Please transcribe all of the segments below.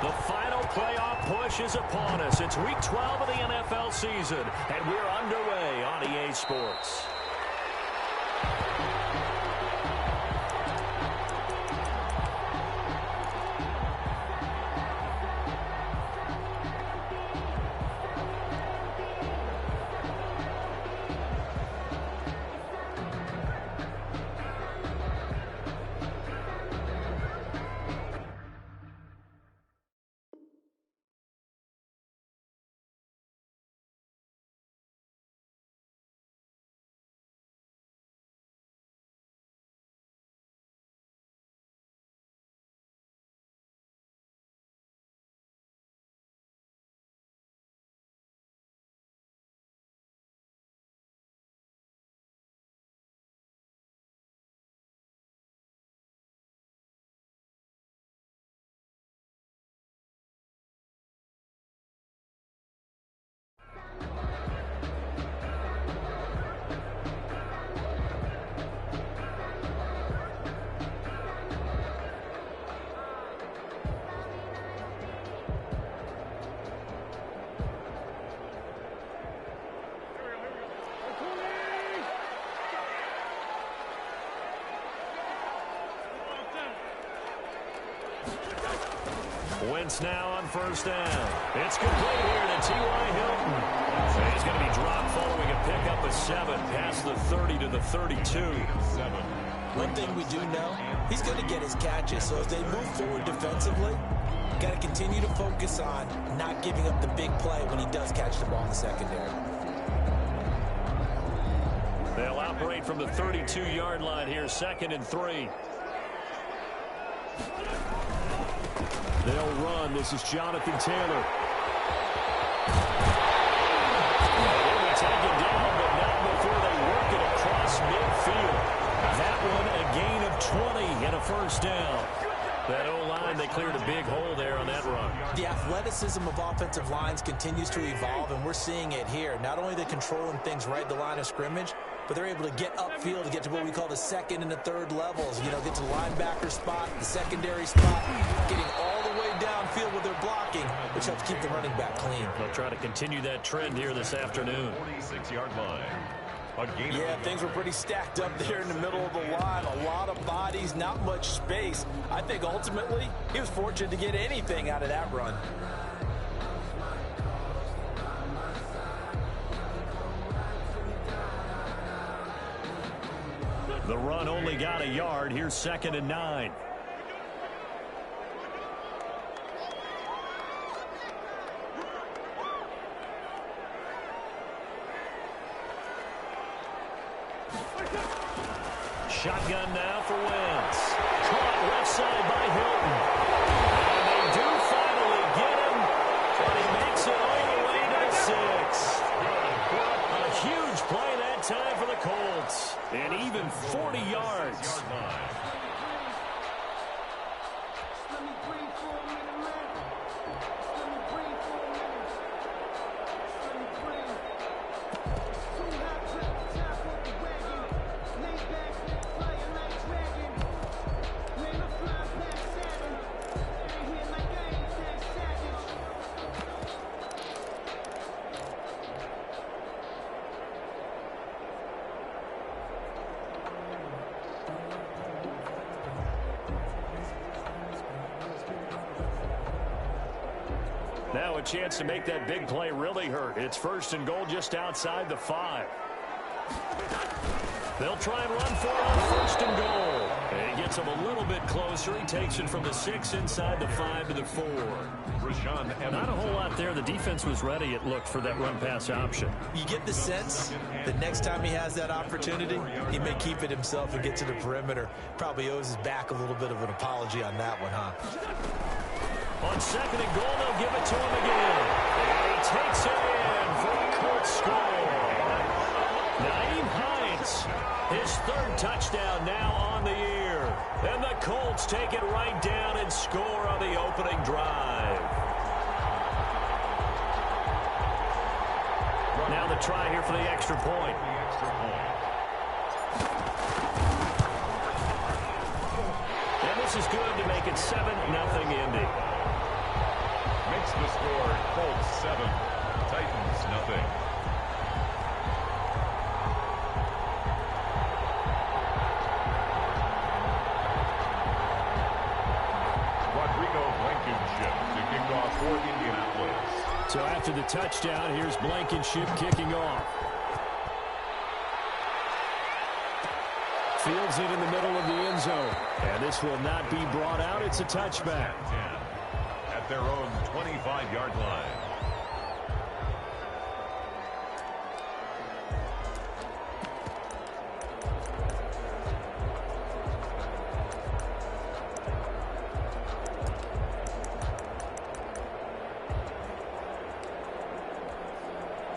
The final playoff push is upon us. It's Week 12 of the NFL season, and we're underway on EA Sports. Wentz now on first down. It's complete here to T.Y. Hilton. And he's going to be dropped following a pickup of 7 past the 30 to the 32. One thing we do know, he's going to get his catches. So as they move forward defensively, got to continue to focus on not giving up the big play when he does catch the ball in the secondary. They'll operate from the 32-yard line here, 2nd and 3. They'll run. This is Jonathan Taylor. They will take it down, but not before they work it across midfield. That one a gain of 20 and a first down. That O-line, they cleared a big hole there on that run. The athleticism of offensive lines continues to evolve, and we're seeing it here. Not only are they controlling things right at the line of scrimmage, but they're able to get upfield to get to what we call the 2nd and the 3rd levels. You know, get to the linebacker spot, the secondary spot, getting all the way downfield with their blocking, which helps keep the running back clean. They'll try to continue that trend here this afternoon. 46-yard line. Yeah, things were pretty stacked up there in the middle of the line. A lot of bodies, not much space. I think ultimately he was fortunate to get anything out of that run. The run only got a yard. Here's 2nd and 9. Shotgun now for Wentz. Caught left side by Hilton. And they do finally get him, but he makes it all the way to the 6. A huge play that time for the Colts. And even 40 yards. Now a chance to make that big play really hurt. It's 1st and goal just outside the 5. They'll try and run for it on 1st and goal. And he gets him a little bit closer. He takes it from the 6 inside the 5 to the 4. Not a whole lot there. The defense was ready, it looked, for that run-pass option. You get the sense that next time he has that opportunity, he may keep it himself and get to the perimeter. Probably owes his back a little bit of an apology on that one, huh? On 2nd and goal, they'll give it to him again. And he takes it in for a Colts score. Nyheim Hines, his 3rd touchdown now on the year. And the Colts take it right down and score on the opening drive. Now the try here for the extra point. And this is good to make it 7-0 Indy. 7. Titans, nothing. Rodrigo Blankenship to kick off for Indianapolis. So after the touchdown, here's Blankenship kicking off. Fields it in the middle of the end zone. And this will not be brought out. It's a touchback. At their own 25-yard line.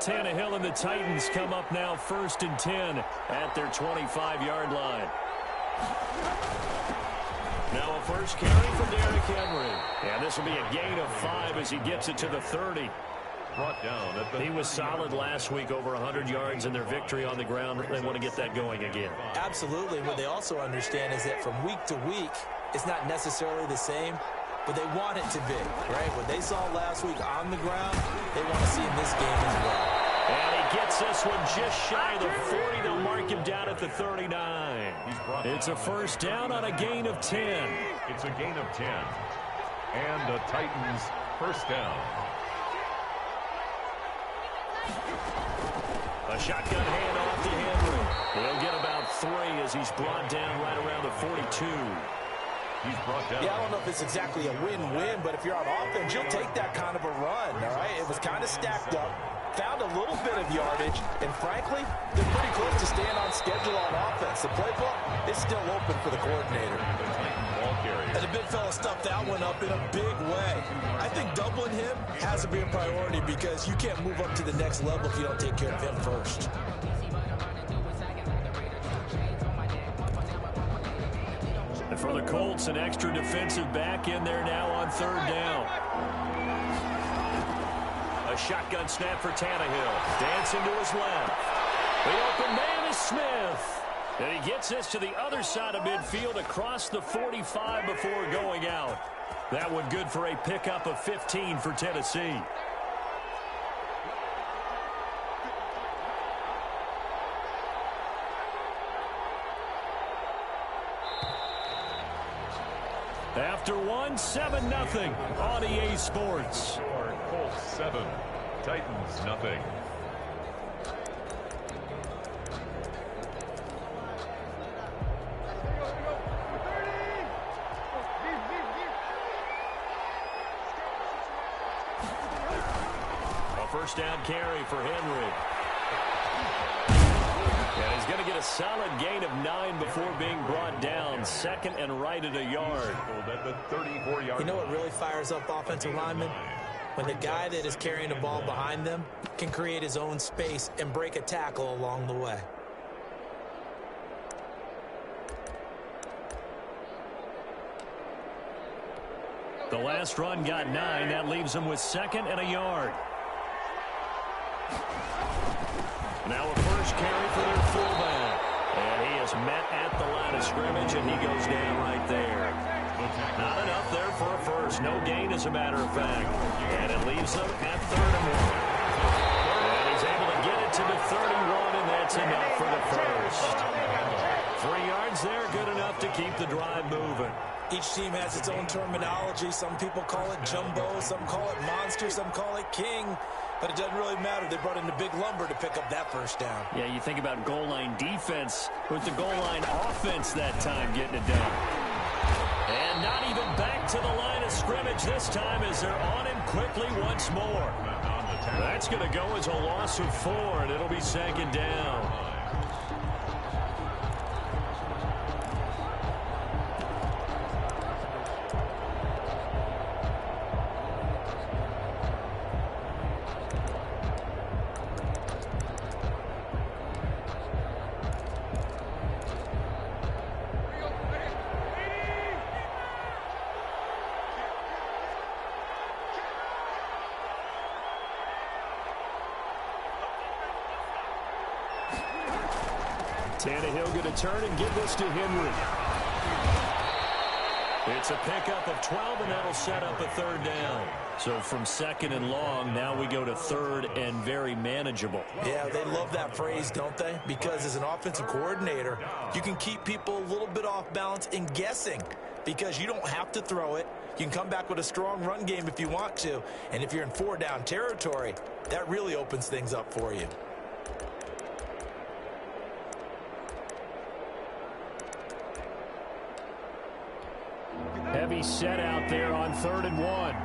Tannehill and the Titans come up now 1st and 10 at their 25-yard line. Now a first carry for Derrick Henry. And this will be a gain of 5 as he gets it to the 30. Brought down at the He was solid last week, over 100 yards in their victory on the ground. They want to get that going again. Absolutely. What they also understand is that from week to week, it's not necessarily the same, but they want it to be, right? What they saw last week on the ground, they want to see in this game as well. And he gets this one just shy of the 40. They'll mark him down at the 39. It's a first down on a gain of 10. It's a gain of 10. And the Titans first down. A shotgun handoff to Henry. He'll get about 3 as he's brought down right around the 42. He's brought down. Yeah, I don't know if it's exactly a win-win, but if you're on offense, you'll take that kind of a run, all right? It was kind of stacked up, found a little bit of yardage, and frankly, they're pretty close to staying on schedule on offense. The playbook is still open for the coordinator. And the big fella stuffed that one up in a big way. I think doubling him has to be a priority because you can't move up to the next level if you don't take care of him first. And for the Colts, an extra defensive back in there now on 3rd down. A shotgun snap for Tannehill. Dancing to his left. The open man is Smith. And he gets this to the other side of midfield across the 45 before going out. That one good for a pickup of 15 for Tennessee. After 7-0 on EA Sports. Colts 7, Titans nothing. A first down carry for Henry. And he's going to get a solid gain of 9 before being brought down. 2nd and right at a yard. You know what really fires up offensive linemen? When the guy that is carrying the ball behind them can create his own space and break a tackle along the way. The last run got 9. That leaves him with 2nd and a yard. Now a first carry for their fullback. And he is met at the line of scrimmage, and he goes down right there. Not enough there for a first. No gain, as a matter of fact. And it leaves them at 3rd and 1. And he's able to get it to the 31, and that's enough for the first. 3 yards there, good enough to keep the drive moving. Each team has its own terminology. Some people call it jumbo, some call it monster, some call it king. But it doesn't really matter. They brought in the big lumber to pick up that first down. Yeah, you think about goal line defense with the goal line offense that time getting it done. And not even back to the line of scrimmage this time as they're on him quickly once more. That's going to go as a loss of 4, and it'll be 2nd down. Tannehill going to turn and give this to Henry. It's a pickup of 12, and that'll set up a third down. So from second and long, now we go to third and very manageable. Yeah, they love that phrase, don't they? Because as an offensive coordinator, you can keep people a little bit off balance and guessing because you don't have to throw it. You can come back with a strong run game if you want to. And if you're in 4-down territory, that really opens things up for you. Heavy set out there on 3rd and 1.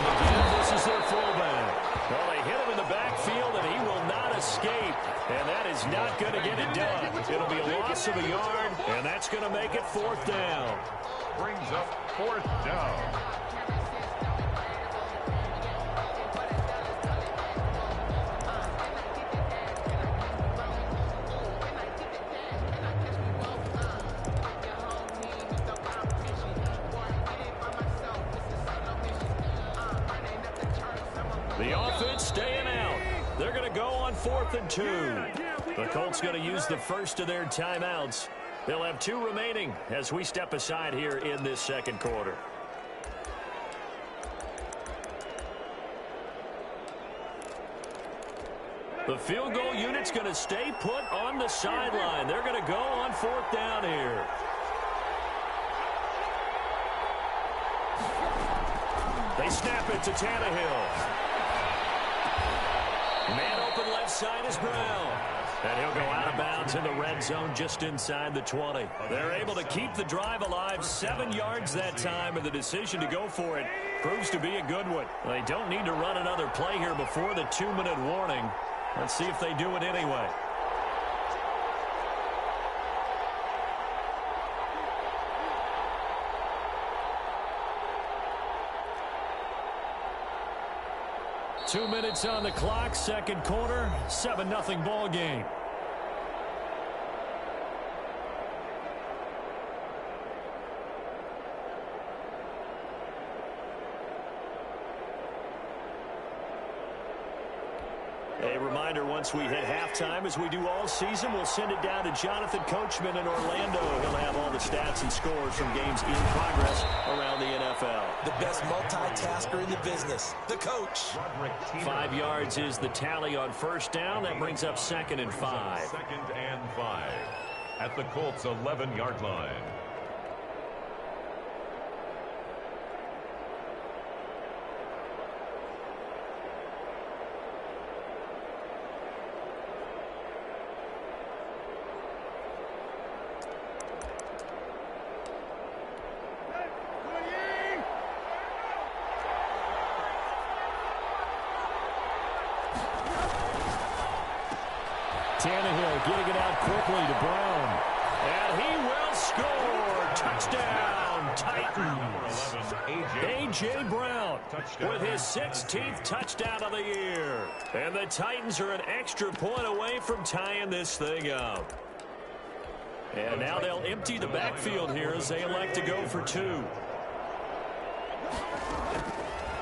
Again, this is their fullback. Well, they hit him in the backfield, and he will not escape. And that is not going to get it done. It'll be a loss of a yard, and that's going to make it 4th down. Brings up 4th down. The offense staying out. They're going to go on 4th and 2. The Colts going to use the first of their timeouts. They'll have 2 remaining as we step aside here in this second quarter. The field goal unit's going to stay put on the sideline. They're going to go on 4th down here. They snap it to Tannehill. Man open left side is Brown. And he'll go out of bounds in the red zone just inside the 20. They're able to keep the drive alive, 7 yards that time, and the decision to go for it proves to be a good one. They don't need to run another play here before the 2-minute warning. Let's see if they do it anyway. Two minutes on the clock, second quarter, 7-0 ball game. A reminder, once we hit halftime, as we do all season, we'll send it down to Jonathan Coachman in Orlando. He'll have all the stats and scores from games in progress around the NFL. The best multitasker in the business, the coach. 5 yards is the tally on first down. That brings up 2nd and 5. 2nd and 5 at the Colts' 11-yard line. Tannehill getting it out quickly to Brown. And he will score. Touchdown, Titans. A.J. Brown with his 16th touchdown of the year. And the Titans are an extra point away from tying this thing up. And now they'll empty the backfield here as they elect to go for 2.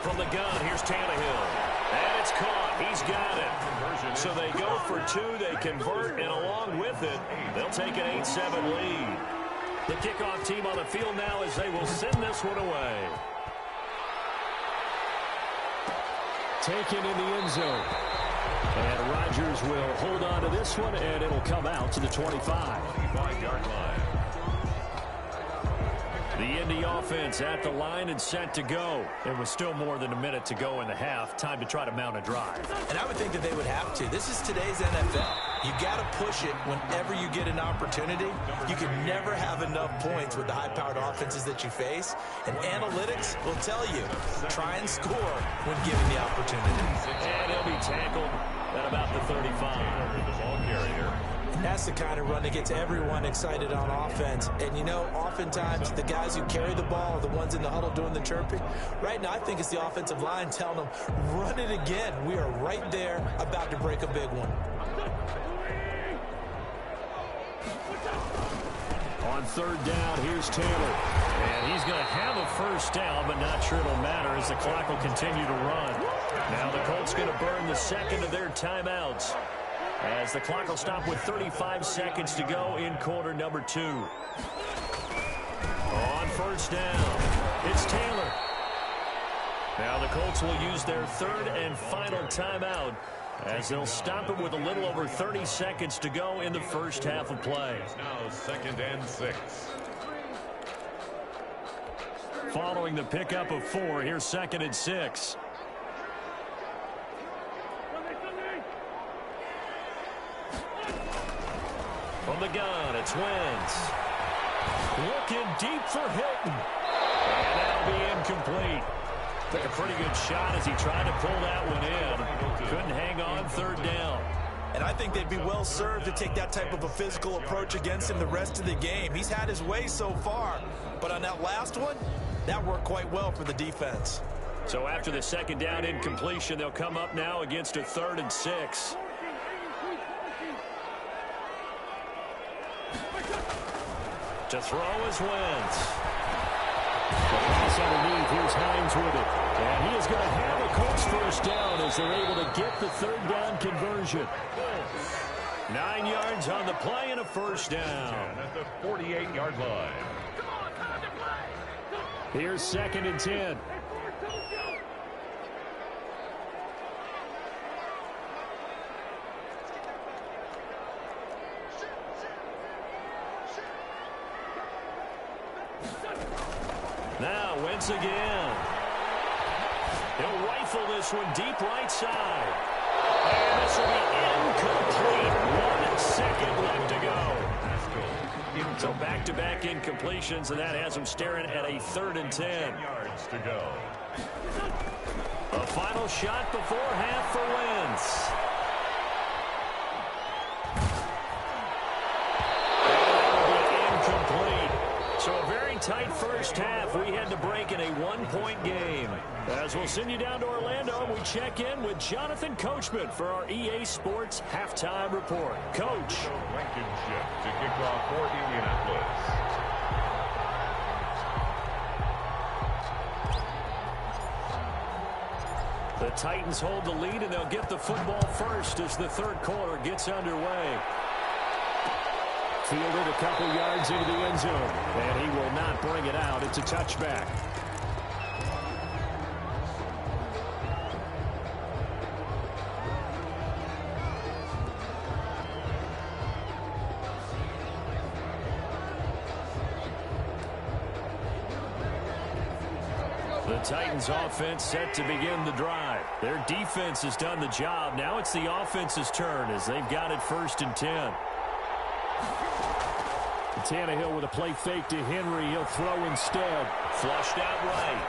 From the gun, here's Tannehill. And it's caught. He's got it. So they go for 2. They convert, and along with it, they'll take an 8-7 lead. The kickoff team on the field now as they will send this one away. Taken in the end zone. And Rodgers will hold on to this one, and it'll come out to the 25-yard line. The Indy offense at the line and set to go. There was still more than a minute to go in the half. Time to try to mount a drive. And I would think that they would have to. This is today's NFL. You got to push it whenever you get an opportunity. You can never have enough points with the high-powered offenses that you face. And analytics will tell you, try and score when given the opportunity. And he'll be tackled at about the 35. The ball carrier. And that's the kind of run that gets everyone excited on offense. And, you know, oftentimes the guys who carry the ball are the ones in the huddle doing the chirping. Right now, I think it's the offensive line telling them, run it again. We are right there about to break a big one. On third down, here's Taylor. And he's going to have a first down, but not sure it'll matter as the clock will continue to run. Now the Colts going to burn the second of their timeouts. as the clock will stop with 35 seconds to go in quarter number 2. On first down, it's Taylor. Now the Colts will use their third and final timeout as they'll stop it with a little over 30 seconds to go in the first half of play. Now 2nd and 6. Following the pickup of 4, here's 2nd and 6. From the gun, it's Wentz. Looking deep for Hilton. And that'll be incomplete. Took a pretty good shot as he tried to pull that one in. Couldn't hang on 3rd down. And I think they'd be well served to take that type of a physical approach against him the rest of the game. He's had his way so far. But on that last one, that worked quite well for the defense. So after the 2nd down incompletion, they'll come up now against a 3rd and 6. To throw is Wentz. The pass underneath. Here's Hines with it. And he is going to have a Colts first down as they're able to get the 3rd down conversion. 9 yards on the play and a first down. At the 48-yard line. Here's 2nd and 10. Now Wentz again. He'll rifle this one deep right side. And this will be incomplete. 1 second left to go. So back-to-back incompletions, and that has him staring at a 3rd and 10. Yards to go. A final shot before half for Wentz. So a very tight first half. We had to break in a 1-point game. As we'll send you down to Orlando, we check in with Jonathan Coachman for our EA Sports Halftime Report. Coach. Blankenship to kick off for Indianapolis. The Titans hold the lead, and they'll get the football first as the 3rd quarter gets underway. Fielded a couple yards into the end zone, and he will not bring it out. It's a touchback. The Titans offense set to begin the drive. Their defense has done the job. Now it's the offense's turn as they've got it 1st and 10. Tannehill with a play fake to Henry. He'll throw instead. Flushed out right.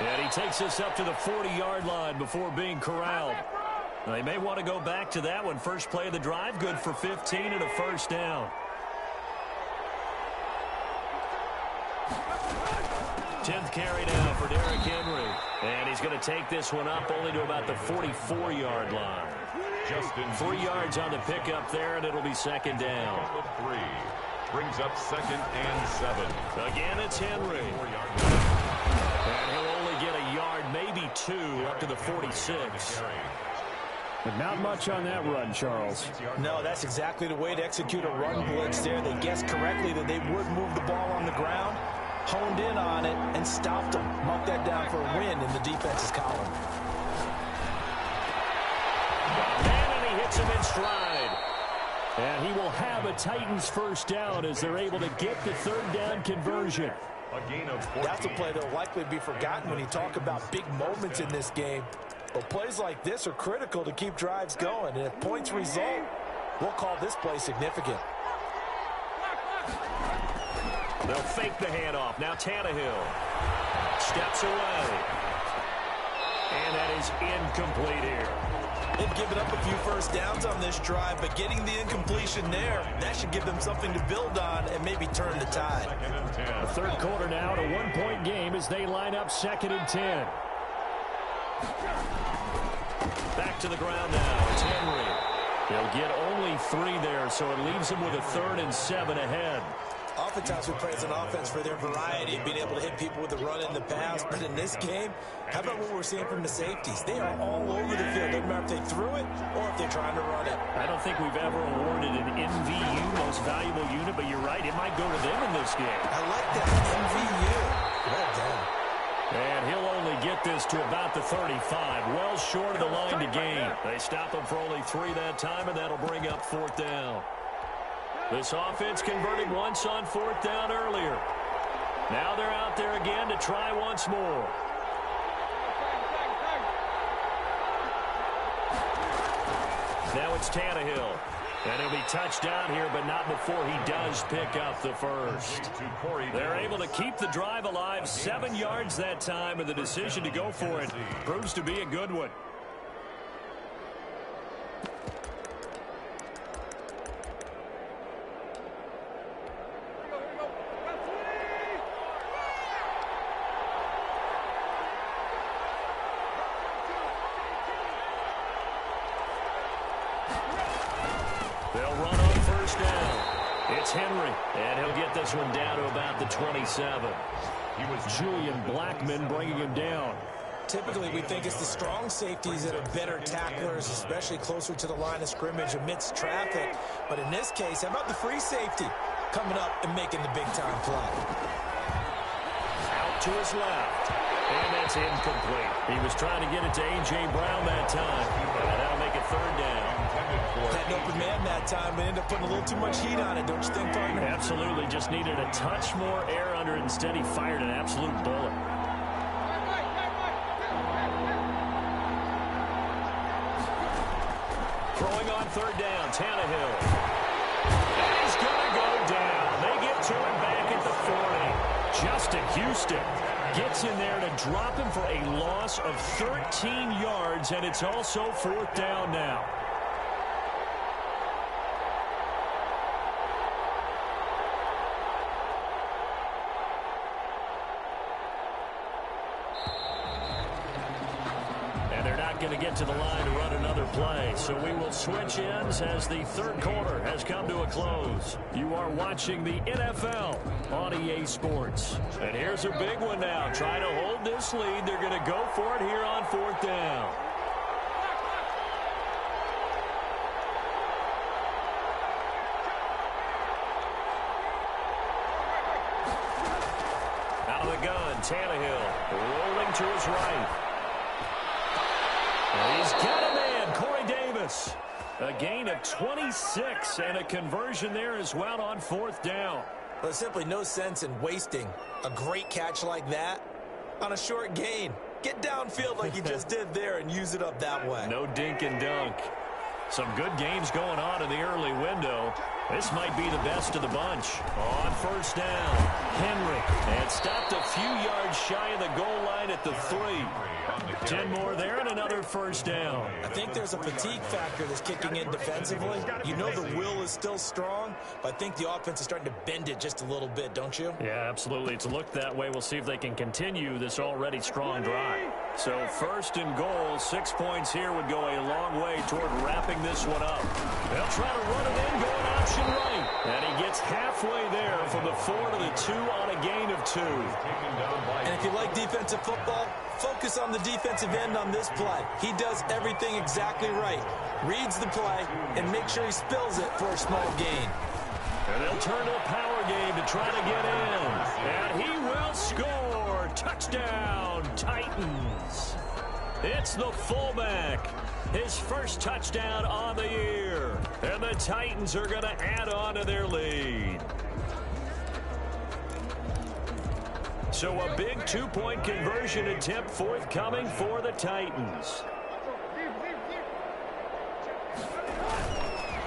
And he takes us up to the 40-yard line before being corralled. They may want to go back to that one. First play of the drive, good for 15 and a first down. 10th carry now for Derrick Henry. And he's going to take this one up only to about the 44-yard line. Justin 3 yards on the pickup there, and it'll be 2nd down. 3 brings up 2nd and 7. Again, it's Henry. And he'll only get a yard, maybe 2, up to the 46. But not much on that run, Charles. No, that's exactly the way to execute a run blitz there. They guessed correctly that they would move the ball on the ground, honed in on it, and stopped them. Mark that down for a win in the defense's column. And he hits him in stride. And he will have a Titans first down as they're able to get the 3rd down conversion. A gain of 14. That's a play that will likely be forgotten when you talk about big moments in this game. But plays like this are critical to keep drives going. And if points result, we'll call this play significant. They'll fake the handoff. Now Tannehill steps away. And that is incomplete here. They've given up a few first downs on this drive, but getting the incompletion there, that should give them something to build on and maybe turn the tide. The 3rd quarter now, a 1-point game as they line up 2nd and 10. Back to the ground now. It's Henry. They'll get only 3 there, so it leaves them with a 3rd and 7 ahead. Oftentimes we praise an offense for their variety, being able to hit people with the run in the pass. But in this game, how about what we're seeing from the safeties? They are all over the field. Doesn't matter if they threw it or if they're trying to run it. I don't think we've ever awarded an MVU, most valuable unit, but you're right, it might go to them in this game. I like that, MVU. Well done. And he'll only get this to about the 35, well short of the line to gain. They stop him for only 3 that time, and that'll bring up 4th down. This offense converted once on 4th down earlier. Now they're out there again to try once more. Now it's Tannehill. And he'll be touched down here, but not before he does pick up the first. They're able to keep the drive alive, 7 yards that time, and the decision to go for it proves to be a good one. Henry, and he'll get this one down to about the 27. He was Julian Blackmon bringing him down. Typically, we think it's the strong safeties that are better tacklers, especially closer to the line of scrimmage amidst traffic. But in this case, how about the free safety coming up and making the big-time play? Out to his left, and that's incomplete. He was trying to get it to A.J. Brown that time, and that'll make it 3rd down. Had an open man that time, but ended up putting a little too much heat on it, don't you think, partner? Absolutely, just needed a touch more air under it. Instead, he fired an absolute bullet. Throwing on 3rd down, Tannehill. And he's going to go down. They get to him back at the 40. Justin Houston gets in there to drop him for a loss of 13 yards, and it's also 4th down now. Going to get to the line to run another play. So we will switch ends as the 3rd quarter has come to a close. You are watching the NFL on EA Sports. And here's a big one now. Trying to hold this lead. They're going to go for it here on 4th down. Out of the gun, Tannehill rolling to his right. He's got a man, Corey Davis. A gain of 26 and a conversion there as well on 4th down. There's simply no sense in wasting a great catch like that on a short gain. Get downfield like you just did there and use it up that way. No dink and dunk. Some good games going on in the early window. This might be the best of the bunch. On 1st down, Henry. And stopped a few yards shy of the goal line at the 3. 10 more there and another 1st down. I think there's a fatigue factor that's kicking in defensively. You know the will is still strong, but I think the offense is starting to bend it just a little bit, don't you? Yeah, absolutely. It's looked that way. We'll see if they can continue this already strong drive. So 1st and goal, 6 points here would go a long way toward wrapping this one up. They'll try to run it in, going option right. And he gets halfway there from the 4 to the 2 on a gain of 2. And if you like defensive football, focus on the defensive end on this play. He does everything exactly right. Reads the play and makes sure he spills it for a small gain. And they'll turn to a power game to try to get in. And he will score. Touchdown, Titans. It's the fullback. His first touchdown on the year. And the Titans are going to add on to their lead. So a big 2-point conversion attempt forthcoming for the Titans.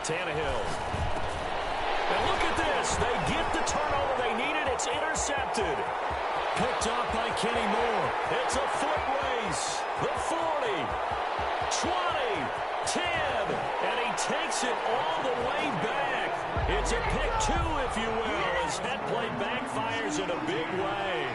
Tannehill. And look at this. They get the turnover they needed. It's intercepted. Picked off by Kenny Moore. It's a foot race. The 40, 20, 10, and he takes it all the way back. It's a pick 2, if you will, as that play backfires in a big way.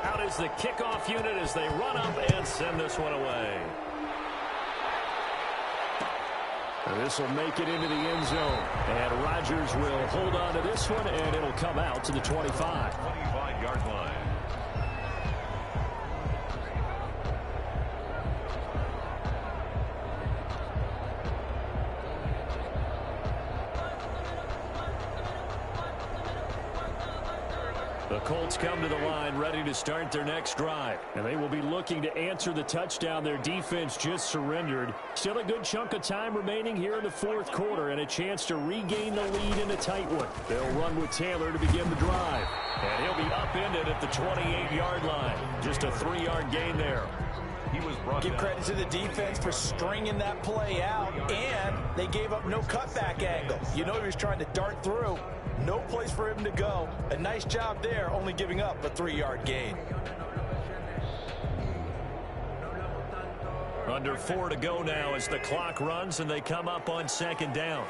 Out is the kickoff unit as they run up and send this one away. This will make it into the end zone. And Rodgers will hold on to this one, and it'll come out to the 25. 25-yard line. The Colts come to the line ready to start their next drive. And they will be looking to answer the touchdown their defense just surrendered. Still a good chunk of time remaining here in the fourth quarter and a chance to regain the lead in a tight one. They'll run with Taylor to begin the drive. And he'll be upended at the 28-yard line. Just a 3-yard gain there. He was brought Give down. credit to the defense for stringing that play out, and they gave up no cutback angle. You know he was trying to dart through. No place for him to go. A nice job there, only giving up a 3-yard gain. Under 4 to go now as the clock runs and they come up on second down.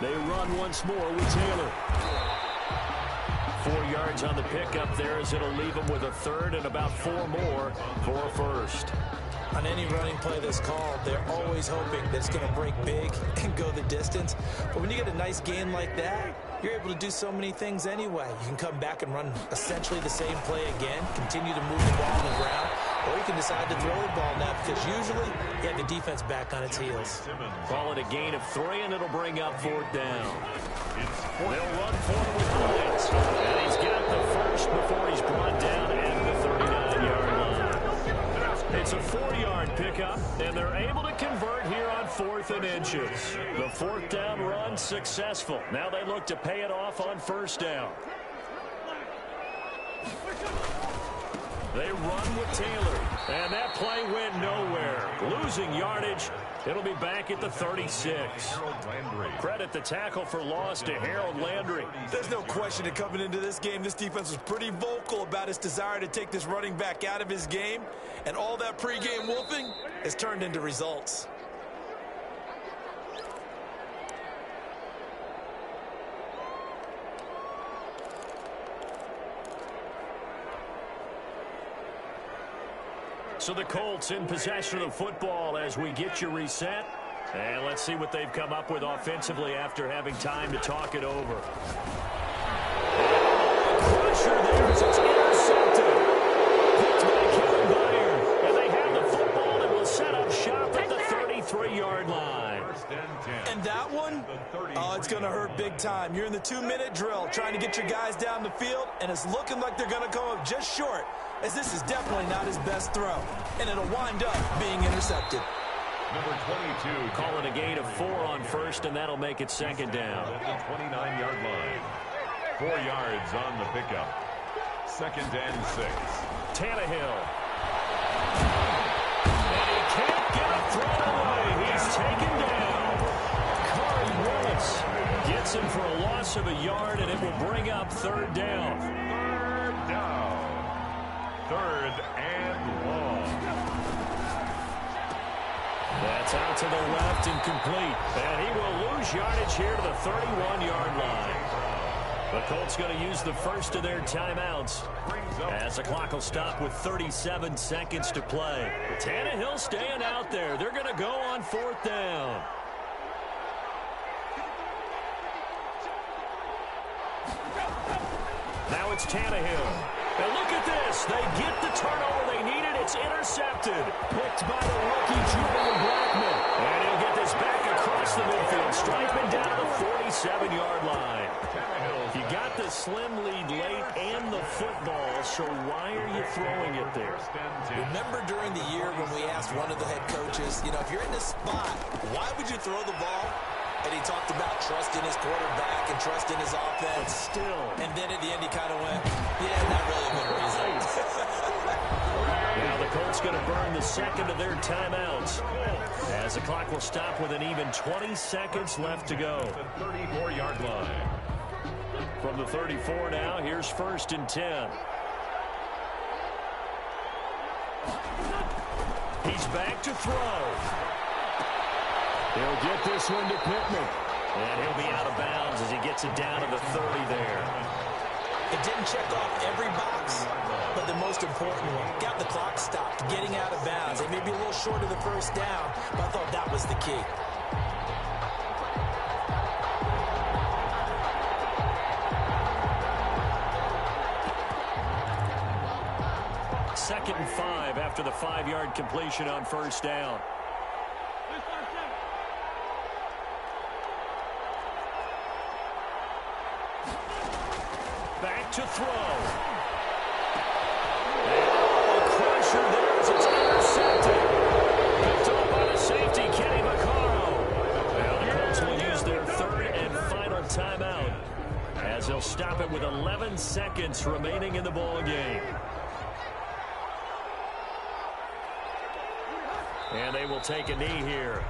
They run once more with Taylor. 4 yards on the pickup there as it'll leave them with a third and about 4 more for a first. On any running play that's called, they're always hoping that it's going to break big and go the distance. But when you get a nice gain like that, you're able to do so many things anyway. You can come back and run essentially the same play again, continue to move the ball on the ground, or you can decide to throw the ball now because usually you have the defense back on its heels. Call it a gain of 3, and it'll bring up 4th down. They'll run for it with Hines. And he's got the first before he's brought down at the 39-yard line. It's a 4-yard pickup, and they're able to convert here on 4th and inches. The 4th down run successful. Now they look to pay it off on 1st down. They run with Taylor, and that play went nowhere. Losing yardage. It'll be back at the 36. Credit the tackle for loss to Harold Landry. There's no question that coming into this game, this defense was pretty vocal about its desire to take this running back out of his game, and all that pregame wolfing has turned into results. So the Colts in possession of the football as we get you reset. And let's see what they've come up with offensively after having time to talk it over. Pressure there as it's intercepted. Picked by Kevin Byard. And they have the football and will set up shop at the 33-yard line. And that one, oh, it's going to hurt big time. You're in the 2-minute drill trying to get your guys down the field, and it's looking like they're going to come up just short, as this is definitely not his best throw. And it'll wind up being intercepted. Number 22. Call it a gain of 4 on 1st, and that'll make it 2nd down. At the 29-yard line. 4 yards on the pickup. 2nd and 6. Tannehill. And he can't get a throw away. He's taken down. Corey Willis gets him for a loss of a yard, and it will bring up 3rd down. 3rd down. 3rd and long. That's out to the left and complete. And he will lose yardage here to the 31-yard line. The Colts going to use the first of their timeouts as the clock will stop with 37 seconds to play. Tannehill staying out there. They're going to go on 4th down. Now it's Tannehill. And look at this. They get the turnover they needed. It's intercepted. Picked by the rookie, Julian Blackmon. And he'll get this back across the midfield. Striping down to the 47-yard line. You got the slim lead late and the football, so why are you throwing it there? Remember during the year when we asked one of the head coaches, you know, if you're in this spot, why would you throw the ball? And he talked about trusting his quarterback and trusting his offense. Still. And then at the end he kind of went, yeah, not really a good reason. Now the Colts going to burn the second of their timeouts as the clock will stop with an even 20 seconds left to go. The 34-yard line. From the 34 now, here's 1st and 10. He's back to throw. He'll get this one to Pittman. And he'll be out of bounds as he gets it down to the 30 there. It didn't check off every box, but the most important one. Got the clock stopped, getting out of bounds. They may be a little short of the first down, but I thought that was the key. Second and 5 after the 5-yard completion on first down. Back to throw. And a crusher there as it's intercepted. Picked up by the safety, Kenny Vaccaro. Well, the Colts will use their third and final timeout as they'll stop it with 11 seconds remaining in the ball game. And they will take a knee here.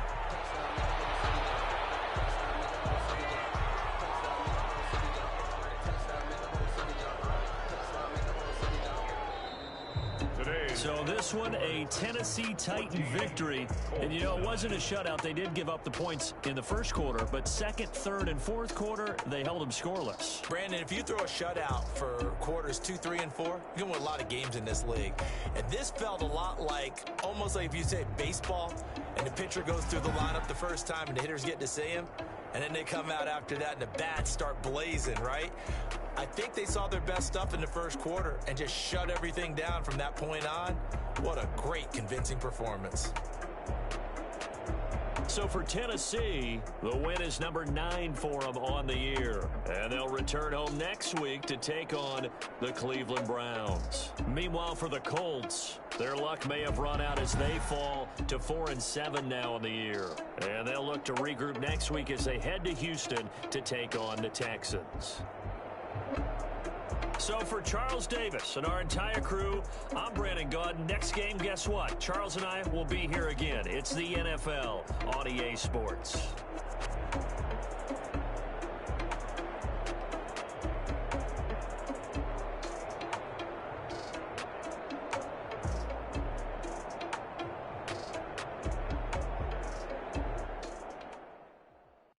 So this one, a Tennessee Titan victory. And, you know, it wasn't a shutout. They did give up the points in the first quarter, but second, third, and fourth quarter, they held them scoreless. Brandon, if you throw a shutout for quarters 2, 3, and 4, you can win a lot of games in this league. And this felt a lot like, almost like if you say baseball, and the pitcher goes through the lineup the first time and the hitters get to see him, and then they come out after that and the bats start blazing, right? I think they saw their best stuff in the first quarter and just shut everything down from that point on. What a great, convincing performance. So for Tennessee, the win is number 9 for them on the year. And they'll return home next week to take on the Cleveland Browns. Meanwhile, for the Colts, their luck may have run out as they fall to 4-7 now in the year. And they'll look to regroup next week as they head to Houston to take on the Texans. So for Charles Davis and our entire crew, I'm Brandon Gaudin. Next game, guess what? Charles and I will be here again. It's the NFL on EA Sports.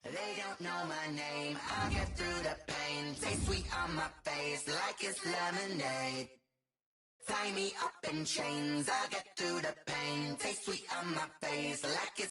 They don't know my name. I'll get through the pain. Taste sweet on my face like it's lemonade. Tie me up in chains. I'll get through the pain. Taste sweet on my face like it's